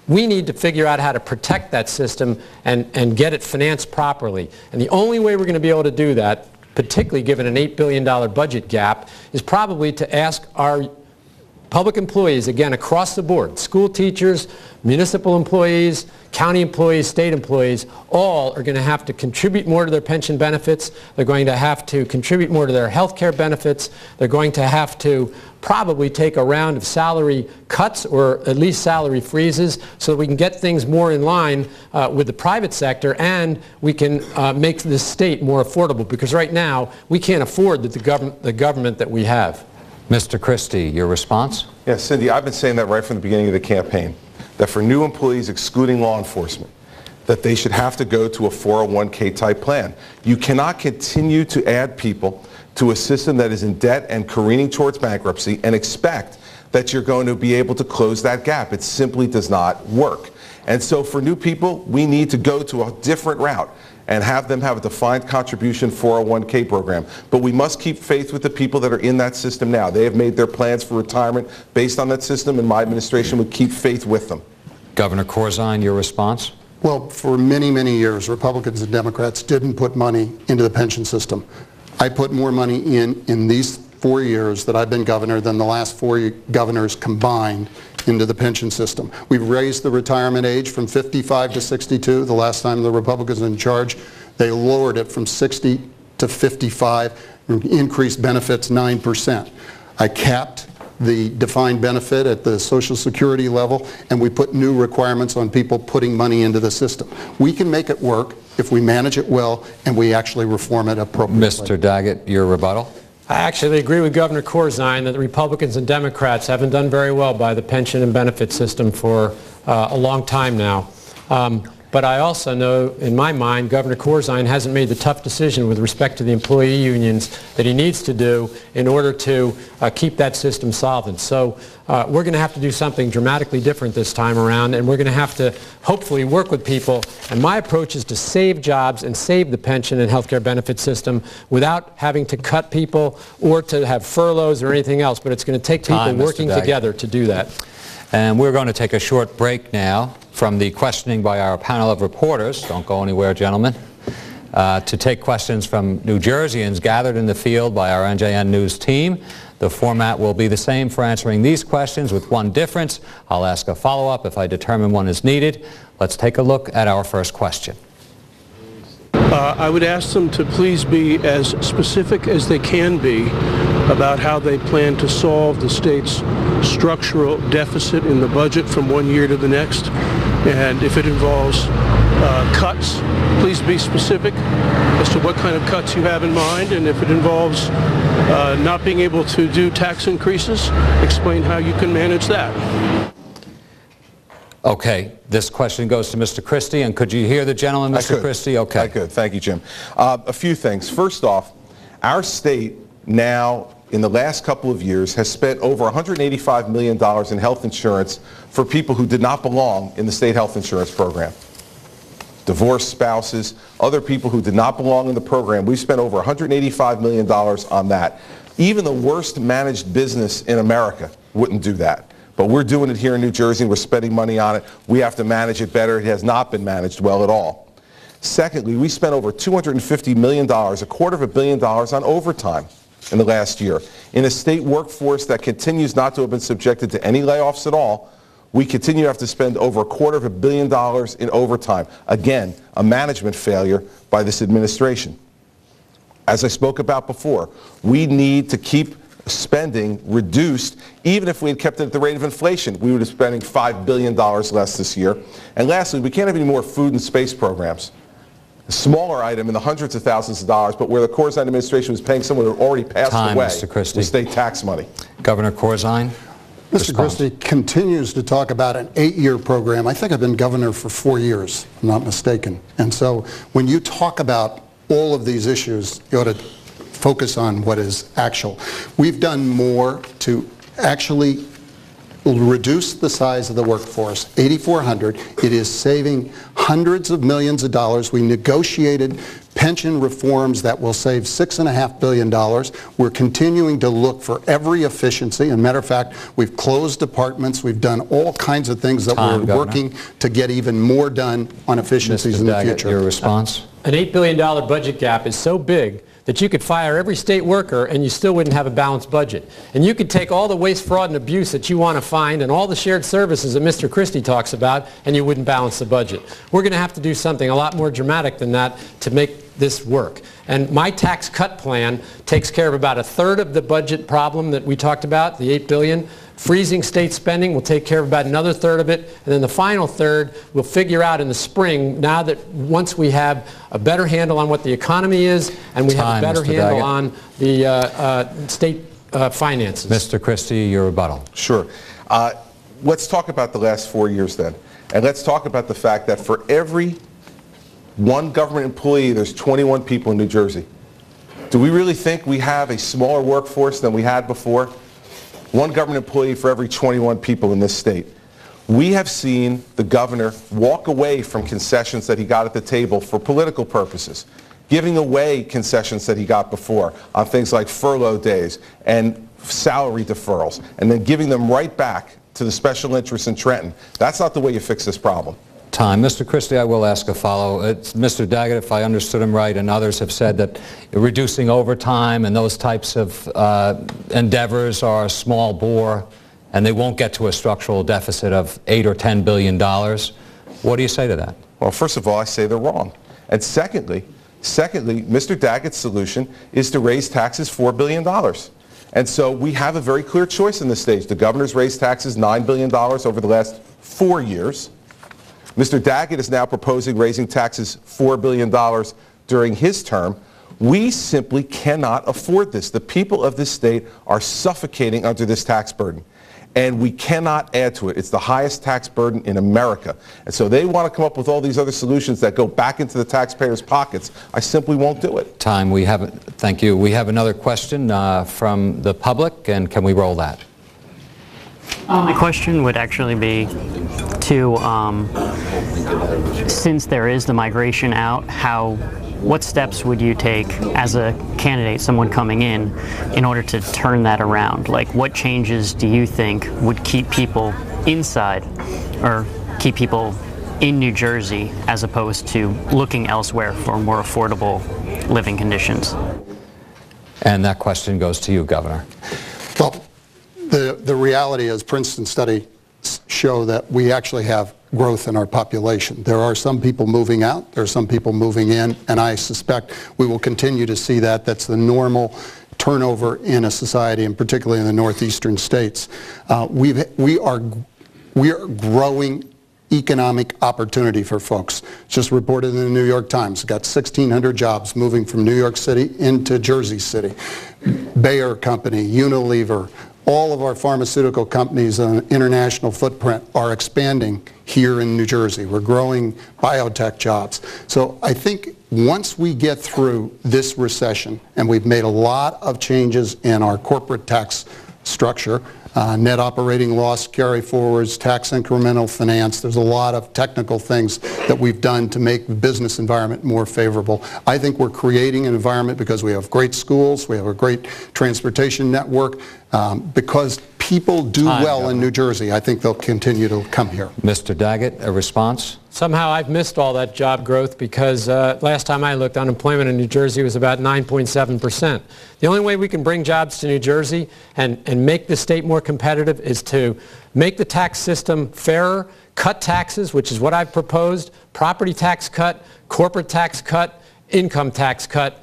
We need to figure out how to protect that system and get it financed properly. And the only way we're going to be able to do that, particularly given an $8 billion budget gap, is probably to ask our public employees, again, across the board, school teachers, municipal employees, county employees, state employees, all are going to have to contribute more to their pension benefits. They're going to have to contribute more to their health care benefits. They're going to have to probably take a round of salary cuts or at least salary freezes so that we can get things more in line with the private sector, and we can make the state more affordable, because right now we can't afford the government that we have. Mr. Christie, your response? Yes, Cindy, I've been saying that right from the beginning of the campaign, that for new employees excluding law enforcement, that they should have to go to a 401k type plan. You cannot continue to add people to a system that is in debt and careening towards bankruptcy and expect that you're going to be able to close that gap. It simply does not work. And so for new people, we need to go to a different route and have them have a defined contribution 401k program. But we must keep faith with the people that are in that system now. They have made their plans for retirement based on that system, and my administration would keep faith with them. Governor Corzine, your response? Well, for many, many years, Republicans and Democrats didn't put money into the pension system. I put more money in these 4 years that I've been governor than the last 4 governors combined into the pension system. We've raised the retirement age from 55 to 62. The last time the Republicans were in charge, they lowered it from 60 to 55, increased benefits 9%. I capped the defined benefit at the Social Security level, and we put new requirements on people putting money into the system. We can make it work if we manage it well and we actually reform it appropriately. Mr. Daggett, your rebuttal? I actually agree with Governor Corzine that the Republicans and Democrats haven't done very well by the pension and benefit system for a long time now. but I also know, in my mind, Governor Corzine hasn't made the tough decision with respect to the employee unions that he needs to do in order to keep that system solvent. So we're going to have to do something dramatically different this time around, and we're going to have to hopefully work with people. And my approach is to save jobs and save the pension and health care benefit system without having to cut people or to have furloughs or anything else. But it's going to take people working together to do that. And we're going to take a short break now from the questioning by our panel of reporters. Don't go anywhere, gentlemen. To take questions from New Jerseyans gathered in the field by our NJN News team. The format will be the same for answering these questions with one difference. I'll ask a follow-up if I determine one is needed. Let's take a look at our first question. I would ask them to please be as specific as they can be about how they plan to solve the state's structural deficit in the budget from one year to the next. And if it involves cuts, please be specific as to what kind of cuts you have in mind. And if it involves not being able to do tax increases, explain how you can manage that. Okay, this question goes to Mr. Christie, and could you hear the gentleman, Mr. Christie? Okay. I could. Thank you, Jim. A few things. First off, our state now, in the last couple of years, has spent over $185 million in health insurance for people who did not belong in the state health insurance program. Divorced spouses, other people who did not belong in the program. We've spent over $185 million on that. Even the worst managed business in America wouldn't do that. But we're doing it here in New Jersey. We're spending money on it. We have to manage it better. It has not been managed well at all. Secondly, we spent over $250 million, $250 million on overtime in the last year. In a state workforce that continues not to have been subjected to any layoffs at all, we continue to have to spend over $250 million in overtime. Again, a management failure by this administration. As I spoke about before, we need to keep spending reduced. Even if we had kept it at the rate of inflation, we would have spending $5 billion less this year. And lastly, we can't have any more food and space programs. A smaller item in the hundreds of thousands of dollars, but where the Corzine administration was paying someone who already passed away with state tax money. Governor Corzine. Mr. Christie continues to talk about an 8-year program. I think I've been governor for 4 years, if I'm not mistaken. And so when you talk about all of these issues, you ought to focus on what is actual. We've done more to actually reduce the size of the workforce, 8,400. It is saving hundreds of millions of dollars. We negotiated pension reforms that will save $6.5 billion. We're continuing to look for every efficiency. As a matter of fact, we've closed departments. We've done all kinds of things that we're working to get even more done on efficiencies in the future. Your response? An $8 billion budget gap is so big that you could fire every state worker and you still wouldn't have a balanced budget. And you could take all the waste, fraud, and abuse that you want to find and all the shared services that Mr. Christie talks about, and you wouldn't balance the budget. We're going to have to do something a lot more dramatic than that to make this work. And my tax cut plan takes care of about 1/3 of the budget problem that we talked about, the $8 billion. Freezing state spending will take care of about another 1/3 of it, and then the final 1/3 we'll figure out in the spring, now that once we have a better handle on what the economy is and we have a better handle on the state finances. Mr. Christie, your rebuttal. Sure. Let's talk about the last 4 years then, and let's talk about the fact that for every one government employee, there's 21 people in New Jersey. Do we really think we have a smaller workforce than we had before? One government employee for every 21 people in this state. We have seen the governor walk away from concessions that he got at the table for political purposes, giving away concessions that he got before on things like furlough days and salary deferrals, and then giving them right back to the special interests in Trenton. That's not the way you fix this problem. Time. Mr. Christie, I will ask a follow. Mr. Daggett, if I understood him right, and others have said that reducing overtime and those types of endeavors are a small bore, and they won't get to a structural deficit of $8 or $10 billion. What do you say to that? Well, first of all, I say they're wrong. And secondly, Mr. Daggett's solution is to raise taxes $4 billion. And so we have a very clear choice in this stage. The governor's raised taxes $9 billion over the last 4 years. Mr. Daggett is now proposing raising taxes $4 billion during his term. We simply cannot afford this. The people of this state are suffocating under this tax burden. and we cannot add to it. It's the highest tax burden in America. And so they want to come up with all these other solutions that go back into the taxpayers' pockets. I simply won't do it. Time. Thank you. We have another question from the public, and can we roll that? My question would actually be to, since there is the migration out, what steps would you take as a candidate, someone coming in order to turn that around? Like, what changes do you think would keep people inside or keep people in New Jersey as opposed to looking elsewhere for more affordable living conditions? And that question goes to you, Governor. Well, the reality is Princeton studies show that we actually have growth in our population. There are some people moving out, there are some people moving in, and I suspect we will continue to see that. That's the normal turnover in a society, and particularly in the northeastern states. We are growing economic opportunity for folks. Just reported in the New York Times, got 1,600 jobs moving from New York City into Jersey City. Bayer Company, Unilever, all of our pharmaceutical companies on an international footprint are expanding here in New Jersey. We're growing biotech jobs. So I think once we get through this recession, and we've made a lot of changes in our corporate tax structure, net operating loss carry forwards, tax incremental finance. There's a lot of technical things that we've done to make the business environment more favorable. I think we're creating an environment because we have great schools, we have a great transportation network, because people do well in New Jersey. I think they'll continue to come here. Mr. Daggett, a response? Somehow I've missed all that job growth because last time I looked, unemployment in New Jersey was about 9.7%. The only way we can bring jobs to New Jersey and make the state more competitive is to make the tax system fairer, cut taxes, which is what I've proposed, property tax cut, corporate tax cut, income tax cut,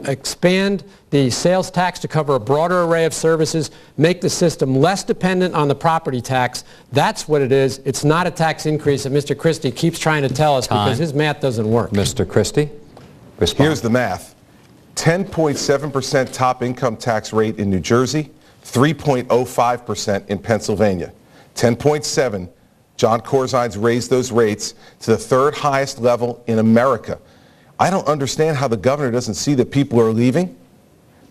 expand the sales tax to cover a broader array of services, make the system less dependent on the property tax. That's what it is. It's not a tax increase that Mr. Christie keeps trying to tell us because his math doesn't work. Mr. Christie, respond. Here's the math. 10.7% top income tax rate in New Jersey, 3.05% in Pennsylvania. 10.7. John Corzine's raised those rates to the third highest level in America. I don't understand how the governor doesn't see that people are leaving.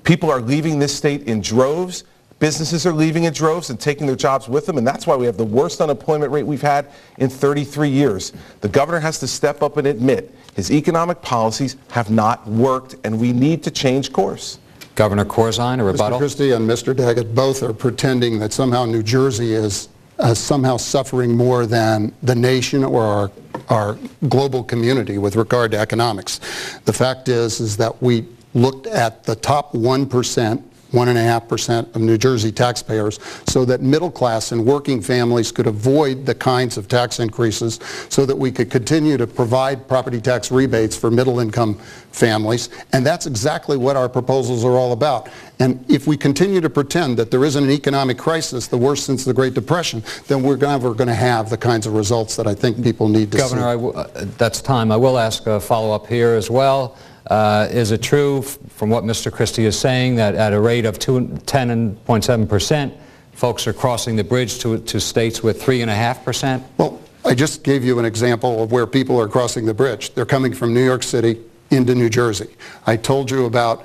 People are leaving this state in droves. Businesses are leaving in droves and taking their jobs with them, and that's why we have the worst unemployment rate we've had in 33 years. The governor has to step up and admit his economic policies have not worked, and we need to change course. Governor Corzine, a rebuttal? Mr. Christie and Mr. Daggett both are pretending that somehow New Jersey is somehow suffering more than the nation or our global community with regard to economics. The fact is that we looked at the top 1%, 1.5% of New Jersey taxpayers so that middle class and working families could avoid the kinds of tax increases so that we could continue to provide property tax rebates for middle income families. And that's exactly what our proposals are all about. And if we continue to pretend that there isn't an economic crisis, the worst since the Great Depression, then we're never going to have the kinds of results that I think people need to see. Governor, that's time. I will ask a follow-up here as well. Is it true, from what Mr. Christie is saying, that at a rate of 10.7%, folks are crossing the bridge to states with 3.5%? Well, I just gave you an example of where people are crossing the bridge. They're coming from New York City into New Jersey. I told you about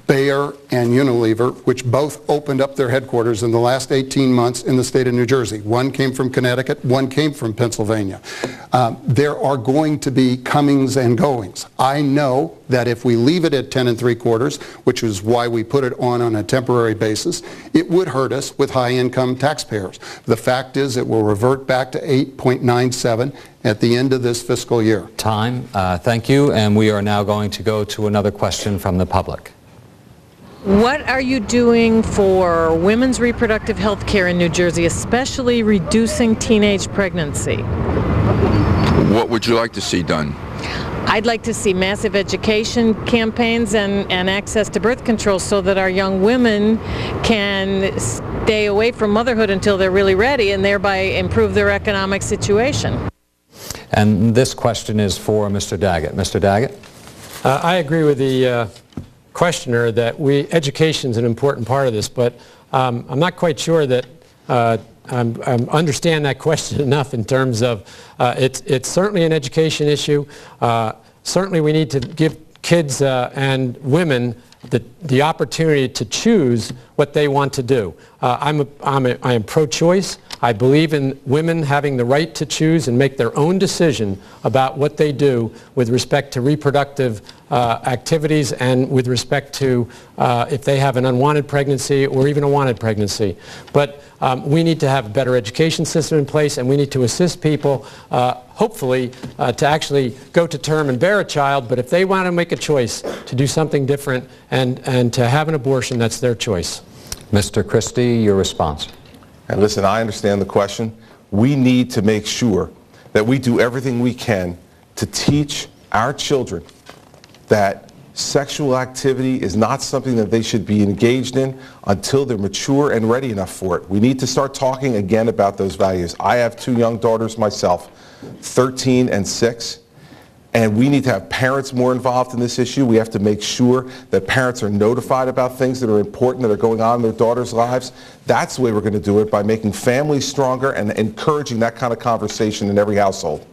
Bayer and Unilever, which both opened up their headquarters in the last 18 months in the state of New Jersey. One came from Connecticut, one came from Pennsylvania. There are going to be comings and goings. I know that if we leave it at 10 3/4, which is why we put it on a temporary basis, it would hurt us with high-income taxpayers. The fact is it will revert back to 8.97 at the end of this fiscal year. Time. Thank you. And we are now going to go to another question from the public. What are you doing for women's reproductive health care in New Jersey, especially reducing teenage pregnancy? What would you like to see done? I'd like to see massive education campaigns and access to birth control so that our young women can stay away from motherhood until they're really ready and thereby improve their economic situation. And this question is for Mr. Daggett. Mr. Daggett? I agree with the questioner that education is an important part of this, but I'm not quite sure that I understand that question enough in terms of it's certainly an education issue. Certainly we need to give kids and women the opportunity to choose what they want to do. I am pro-choice. I believe in women having the right to choose and make their own decision about what they do with respect to reproductive activities and with respect to if they have an unwanted pregnancy or even a wanted pregnancy. But we need to have a better education system in place, and we need to assist people, hopefully, to actually go to term and bear a child. But if they want to make a choice to do something different and to have an abortion, that's their choice. Mr. Christie, your response. And listen, I understand the question. We need to make sure that we do everything we can to teach our children that sexual activity is not something that they should be engaged in until they're mature and ready enough for it. We need to start talking again about those values. I have two young daughters myself, 13 and 6. And we need to have parents more involved in this issue. We have to make sure that parents are notified about things that are important that are going on in their daughters' lives. That's the way we're going to do it, by making families stronger and encouraging that kind of conversation in every household.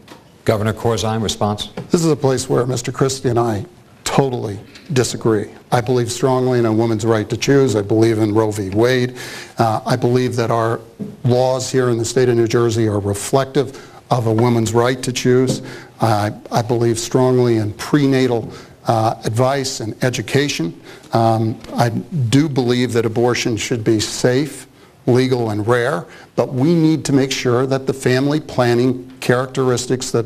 Governor Corzine, response? This is a place where Mr. Christie and I totally disagree. I believe strongly in a woman's right to choose. I believe in Roe v. Wade. I believe that our laws here in the state of New Jersey are reflective of a woman's right to choose. I believe strongly in prenatal advice and education. I do believe that abortion should be safe, legal, and rare, but we need to make sure that the family planning characteristics that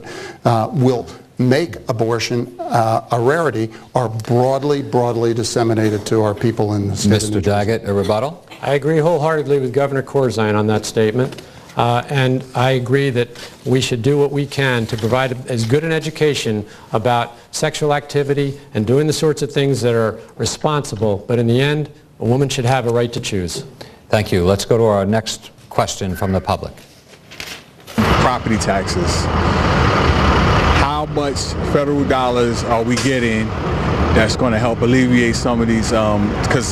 will make abortion a rarity are broadly disseminated to our people in the state of New Jersey. Mr. Daggett, a rebuttal? I agree wholeheartedly with Governor Corzine on that statement. And I agree that we should do what we can to provide as good an education about sexual activity and doing the sorts of things that are responsible. But in the end, a woman should have a right to choose. Thank you. Let's go to our next question from the public. Property taxes. How much federal dollars are we getting that's going to help alleviate some of these, because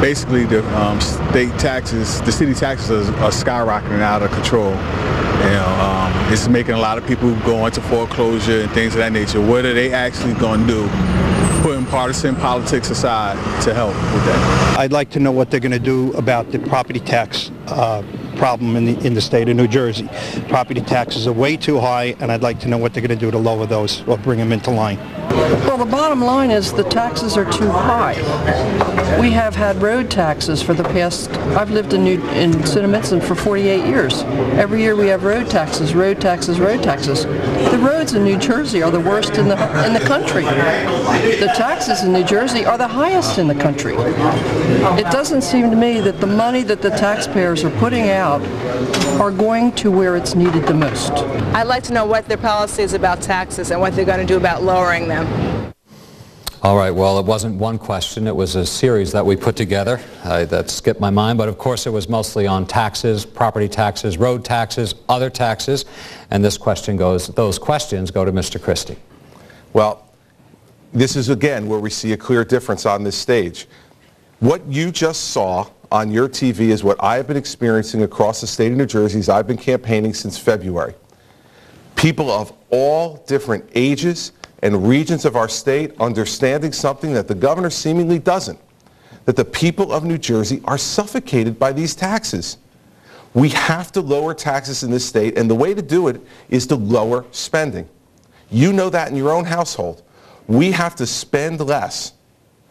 basically the state taxes, the city taxes are skyrocketing out of control. You know, it's making a lot of people go into foreclosure and things of that nature. What are they actually going to do, putting partisan politics aside, to help with that? I'd like to know what they're going to do about the property tax problem in the state of New Jersey. Property taxes are way too high, and I'd like to know what they're going to do to lower those or bring them into line. Well, the bottom line is the taxes are too high. We have had road taxes for the past, I've lived in Cinnamitson for 48 years. Every year we have road taxes, road taxes, road taxes. The roads in New Jersey are the worst in the country. The taxes in New Jersey are the highest in the country. It doesn't seem to me that the money that the taxpayers are putting out are going to where it's needed the most. I'd like to know what their policy is about taxes and what they're going to do about lowering them. All right, well, it wasn't one question. It was a series that we put together. That skipped my mind, but of course it was mostly on taxes, property taxes, road taxes, other taxes. And this question goes, those questions go to Mr. Christie. Well, this is again where we see a clear difference on this stage. What you just saw on your TV is what I have been experiencing across the state of New Jersey as I've been campaigning since February. People of all different ages and regions of our state understanding something that the governor seemingly doesn't, that the people of New Jersey are suffocated by these taxes. We have to lower taxes in this state, and the way to do it is to lower spending. You know that in your own household. We have to spend less,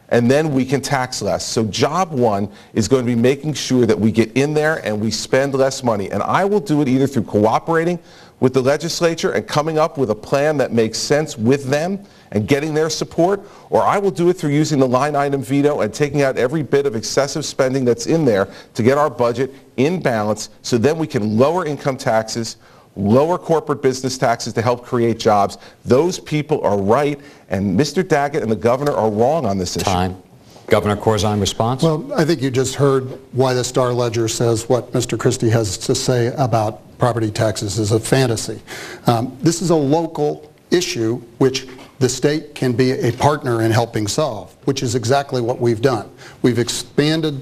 and then we can tax less. So job one is going to be making sure that we get in there and we spend less money. And I will do it either through cooperating with the legislature and coming up with a plan that makes sense with them and getting their support, or I will do it through using the line item veto and taking out every bit of excessive spending that's in there to get our budget in balance, so then we can lower income taxes, lower corporate business taxes to help create jobs. Those people are right, and Mr. Daggett and the governor are wrong on this issue. Time. Governor Corzine, response? Well, I think you just heard why the Star Ledger says what Mr. Christie has to say about property taxes is a fantasy. This is a local issue which the state can be a partner in helping solve, which is exactly what we've done. We've expanded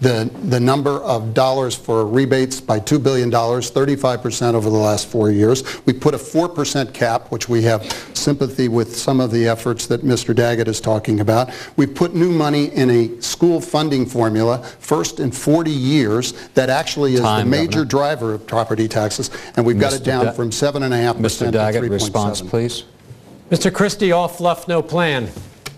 the number of dollars for rebates by $2 billion, 35% over the last 4 years. We put a 4% cap, which we have sympathy with some of the efforts that Mr. Daggett is talking about. We put new money in a school funding formula, first in 40 years, that actually is the major driver of property taxes, and we've got it down from 7.5% to 3.7%. Mr. Daggett, response, please. Mr. Christie, all fluff, no plan.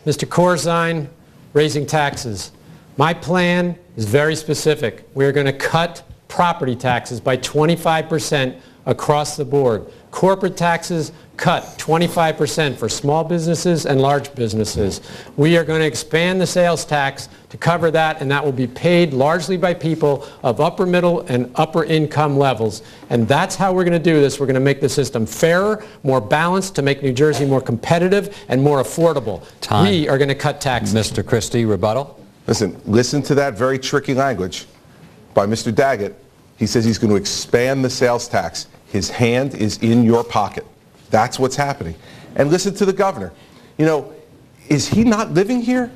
Mr. Corzine, raising taxes. My plan is very specific. We're going to cut property taxes by 25% across the board. Corporate taxes cut 25% for small businesses and large businesses. We are going to expand the sales tax to cover that, and that will be paid largely by people of upper middle and upper income levels. And that's how we're going to do this. We're going to make the system fairer, more balanced, to make New Jersey more competitive and more affordable. Time. We are going to cut taxes. Mr. Christie, rebuttal. Listen to that very tricky language by Mr. Daggett. He says he's going to expand the sales tax. His hand is in your pocket. That's what's happening. And listen to the governor. You know, is he not living here?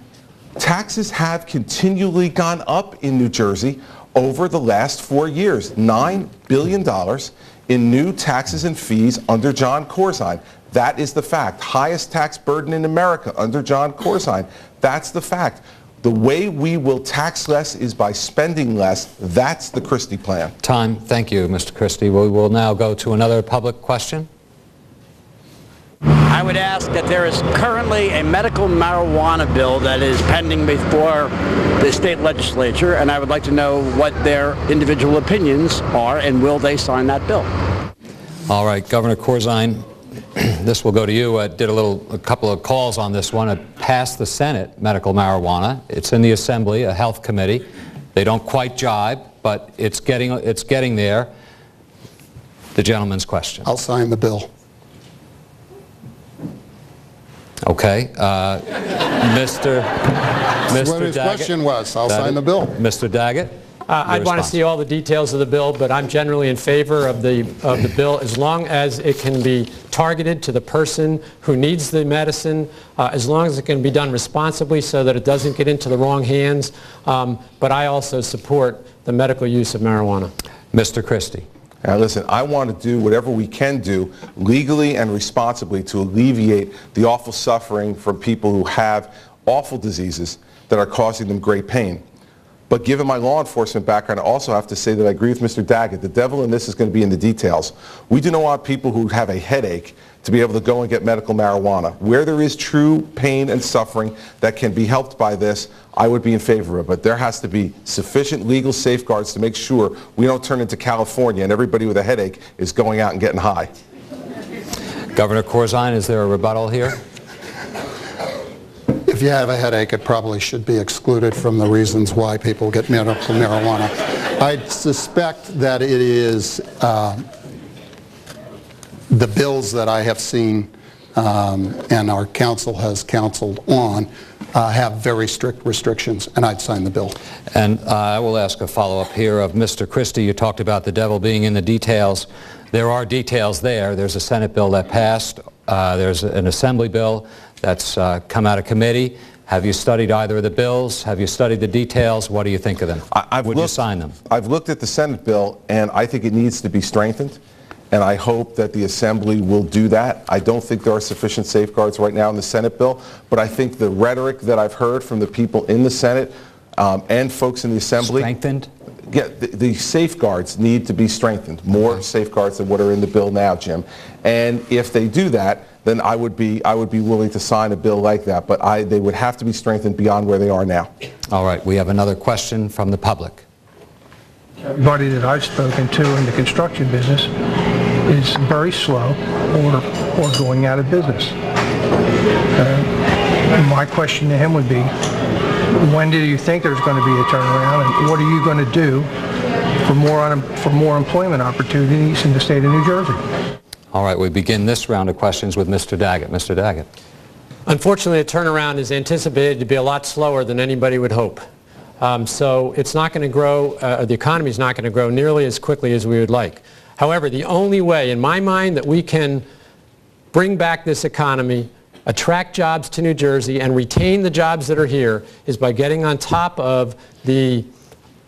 Taxes have continually gone up in New Jersey over the last 4 years. $9 billion in new taxes and fees under John Corzine. That is the fact. Highest tax burden in America under John Corzine. That's the fact. The way we will tax less is by spending less. That's the Christie plan. Time. Thank you, Mr. Christie. We will now go to another public question. I would ask that there is currently a medical marijuana bill that is pending before the state legislature, and I would like to know what their individual opinions are, and will they sign that bill? All right, Governor Corzine, this will go to you. I did a couple of calls on this one. It passed the Senate, medical marijuana. It's in the Assembly, a health committee. They don't quite jibe, but it's getting there. The gentleman's question. I'll sign the bill. Okay. Mr. That's what his Daggett, question was. I'll sign the bill. Mr. Daggett? I'd want to see all the details of the bill, but I'm generally in favor of the bill as long as it can be targeted to the person who needs the medicine, as long as it can be done responsibly so that it doesn't get into the wrong hands. But I also support the medical use of marijuana. Mr. Christie. Now listen, I want to do whatever we can do legally and responsibly to alleviate the awful suffering from people who have awful diseases that are causing them great pain. But given my law enforcement background, I also have to say that I agree with Mr. Daggett. The devil in this is going to be in the details. We do not want people who have a headache to be able to go and get medical marijuana. Where there is true pain and suffering that can be helped by this, I would be in favor of it. But there has to be sufficient legal safeguards to make sure we don't turn into California and everybody with a headache is going out and getting high. Governor Corzine, is there a rebuttal here? If you have a headache, it probably should be excluded from the reasons why people get medical marijuana. I suspect that it is the bills that I have seen and our council has counseled on have very strict restrictions, and I'd sign the bill. And I will ask a follow-up here of Mr. Christie. You talked about the devil being in the details. There are details there. There's a Senate bill that passed. There's an Assembly bill that's come out of committee. Have you studied either of the bills? Have you studied the details? What do you think of them? Would you sign them? I've looked at the Senate bill, and I think it needs to be strengthened, and I hope that the Assembly will do that. I don't think there are sufficient safeguards right now in the Senate bill, but I think the rhetoric that I've heard from the people in the Senate and folks in the Assembly... Strengthened? Yeah, the safeguards need to be strengthened, more safeguards than what are in the bill now, Jim. And if they do that, then I would be willing to sign a bill like that. But they would have to be strengthened beyond where they are now. All right, we have another question from the public. Everybody that I've spoken to in the construction business is very slow or going out of business. My question to him would be, when do you think there's going to be a turnaround, and what are you going to do for more employment opportunities in the state of New Jersey? All right, we begin this round of questions with Mr. Daggett. Mr. Daggett. Unfortunately, a turnaround is anticipated to be a lot slower than anybody would hope. So it's not going to grow, the economy is not going to grow nearly as quickly as we would like. However, the only way, in my mind, that we can bring back this economy, attract jobs to New Jersey, and retain the jobs that are here is by getting on top of the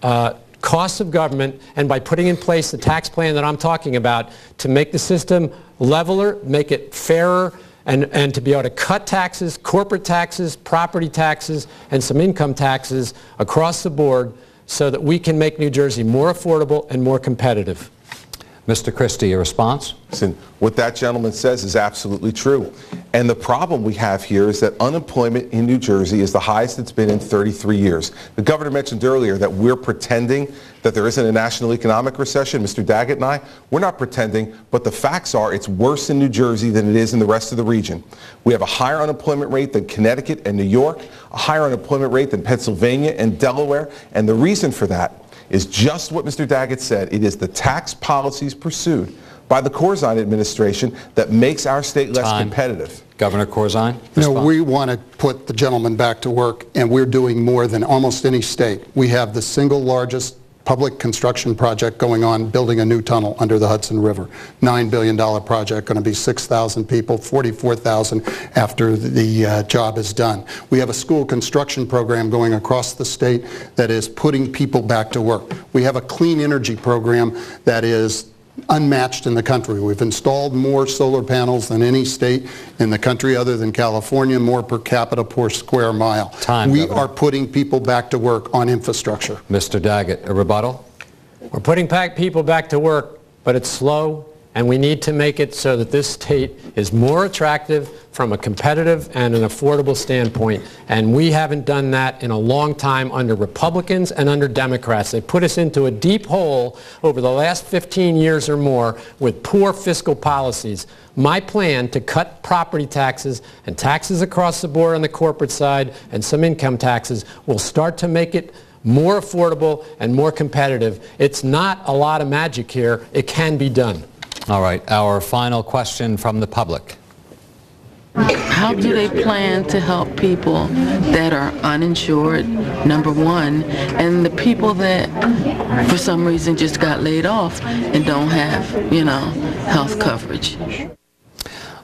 costs of government, and by putting in place the tax plan that I'm talking about to make the system leveler, make it fairer, and to be able to cut taxes, corporate taxes, property taxes, and some income taxes across the board so that we can make New Jersey more affordable and more competitive. Mr. Christie, a response? Listen, what that gentleman says is absolutely true. And the problem we have here is that unemployment in New Jersey is the highest it's been in 33 years. The governor mentioned earlier that we're pretending that there isn't a national economic recession. Mr. Daggett and I, we're not pretending, but the facts are it's worse in New Jersey than it is in the rest of the region. We have a higher unemployment rate than Connecticut and New York, a higher unemployment rate than Pennsylvania and Delaware, and the reason for that is just what Mr. Daggett said. It is the tax policies pursued by the Corzine administration that makes our state less competitive. Governor Corzine? You know, we want to put the gentleman back to work, and we're doing more than almost any state. We have the single largest public construction project going on, building a new tunnel under the Hudson River. $9 billion project, going to be 6,000 people, 44,000 after the job is done. We have a school construction program going across the state that is putting people back to work. We have a clean energy program that is unmatched in the country. We've installed more solar panels than any state in the country other than California, more per capita per square mile. We are putting people back to work on infrastructure. Mr. Daggett, a rebuttal? We're putting people back to work, but it's slow, and we need to make it so that this state is more attractive from a competitive and an affordable standpoint, and we haven't done that in a long time under Republicans and under Democrats. They put us into a deep hole over the last 15 years or more with poor fiscal policies. My plan to cut property taxes and taxes across the board on the corporate side and some income taxes will start to make it more affordable and more competitive. It's not a lot of magic here. It can be done. All right, our final question from the public. How do they plan to help people that are uninsured, number one, and the people that for some reason just got laid off and don't have, you know, health coverage?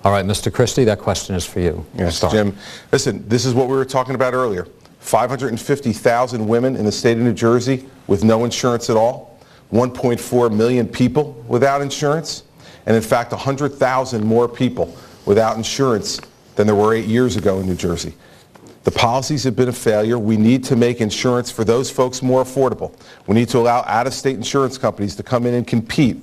All right, Mr. Christie, that question is for you. Yes, Jim. Listen, this is what we were talking about earlier. 550,000 women in the state of New Jersey with no insurance at all. 1.4 million people without insurance. And in fact, 100,000 more people without insurance than there were 8 years ago in New Jersey. The policies have been a failure. We need to make insurance for those folks more affordable. We need to allow out-of-state insurance companies to come in and compete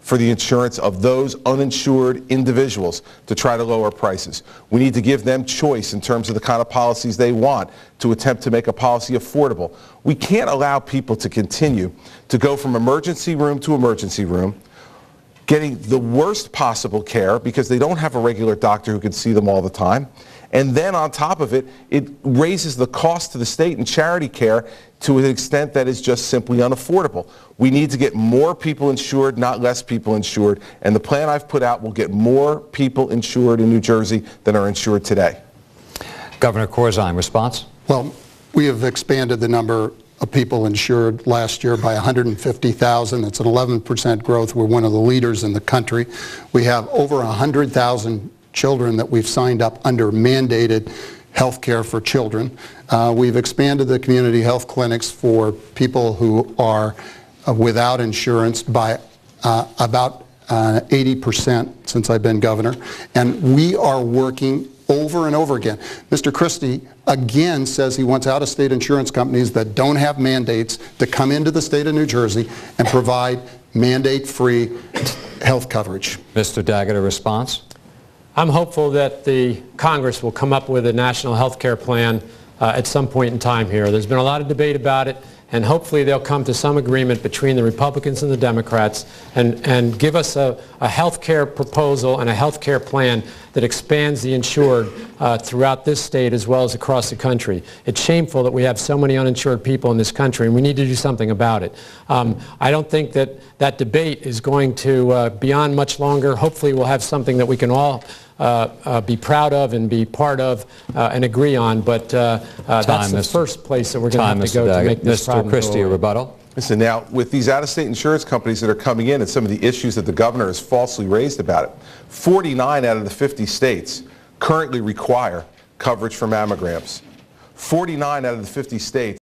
for the insurance of those uninsured individuals to try to lower prices. We need to give them choice in terms of the kind of policies they want to attempt to make a policy affordable. We can't allow people to continue to go from emergency room to emergency room, getting the worst possible care because they don't have a regular doctor who can see them all the time. And then on top of it, it raises the cost to the state in charity care to an extent that is just simply unaffordable. We need to get more people insured, not less people insured. And the plan I've put out will get more people insured in New Jersey than are insured today. Governor Corzine, response? Well, we have expanded the number of people insured last year by 150,000. It's an 11% growth. We're one of the leaders in the country. We have over 100,000 children that we've signed up under mandated health care for children. We've expanded the community health clinics for people who are without insurance by about 80% since I've been governor. And we are working over and over again. Mr. Christie again says he wants out-of-state insurance companies that don't have mandates to come into the state of New Jersey and provide mandate-free health coverage. Mr. Daggett, a response? I'm hopeful that the Congress will come up with a national health care plan at some point in time here. There's been a lot of debate about it, and hopefully they'll come to some agreement between the Republicans and the Democrats and give us a health care proposal and a health care plan that expands the insured throughout this state as well as across the country. It's shameful that we have so many uninsured people in this country, and we need to do something about it. I don't think that that debate is going to be on much longer. Hopefully we'll have something that we can all be proud of and be part of and agree on, but that's the first place that we're going to have to go to make this problem go away. Mr. Christie, a rebuttal? Listen, now, with these out-of-state insurance companies that are coming in and some of the issues that the governor has falsely raised about it, 49 out of the 50 states currently require coverage for mammograms. 49 out of the 50 states